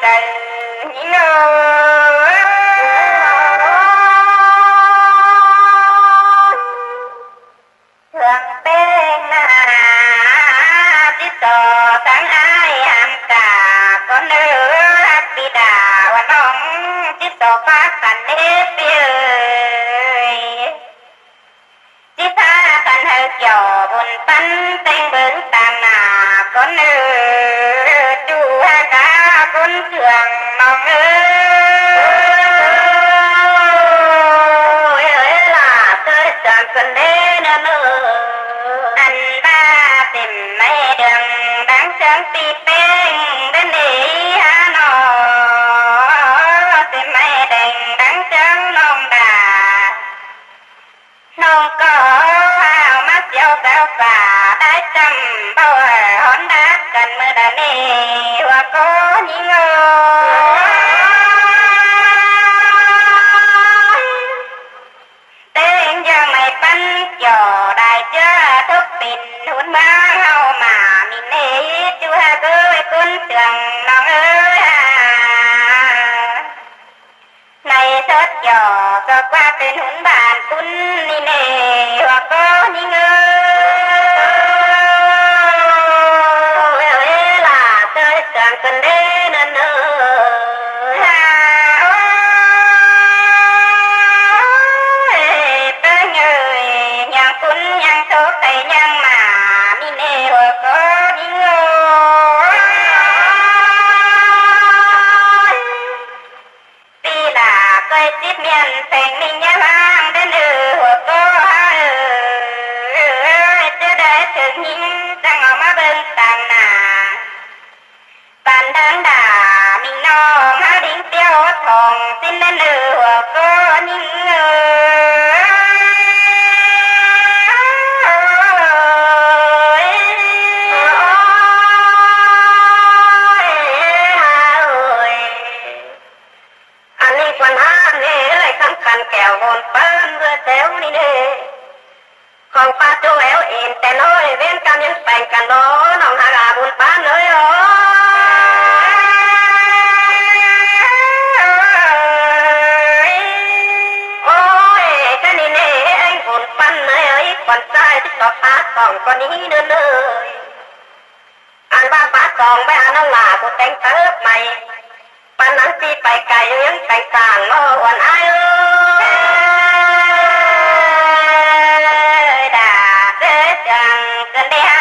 ใจยิ่งเอ๋ยเครื่องเป้งหน้าจิตต่อตั้งอายหามกาก็เนื้อบิดาว่าน้องจิตต่อฟ้ากันเด็บเปียจิตากันเฮเกี่ยวบนปันเต็งเบิ้งต่างหน้าก็เนื้อจูฮากาคนเครื่องน้องเอ๋ยล่ะเธอจางกันเด้เนื้ออันบ้าเต็มไม่เดืองดังเสียงตีเป้งเดินหนีหาหนอเต็มไม่แดงดังเสียงน้องด่าน้องก็เอามาเสียวแก้วป่าได้จำเบาหอนดักกันเมื่อใดนี้ว่าก็ยิ่งเอ๋ยเต้งยังไม่ปั้นจ่อได้เจอทุกปิ่นหุ่นมาเฮามามีเนจูฮะเก้ยคุณเตืองน้องเอ๋ยในเทิดจ่อก็กว่าเป็นหุ่นบานคุณนี่เนว่าก็ยิ่งเอ๋ยล่ะเต้ยเตืองกันเด้เนอคุณยังโทษแต่ยังมามีเนวก็ยิ่งโง่ปีหน้าเคยติดเมียนแต่งมิญญาล้างเดินหัวก็จะได้ถึงหิ้งจังเอามาเบิ่งต่างหน้าปานดังด่ามิงน้องหาดิ้งเตี้ยวทองสิ้นเดินหัวก็ยิ่งเอ๋แก้ววนเปิ้ลเรือเซลนี่เน่ของป้าโจแอลเอ็นแต่น้อยเว้นกำยังแต่งกันน้อน้องหากาบุญป้าเลยโอ้ยแค่นี้เน่ไอ้บุญปั้นเลยควันใจที่ต่อป้าสองคนนี้เนิ่นเลยอันบ้าป้าสองไปหาน้องหลากูแต่งเติบใหม่ปันนั้นตีไปไกลยังแต่งต่างโอ้วันไอ้ด่าเด้อจังกันได้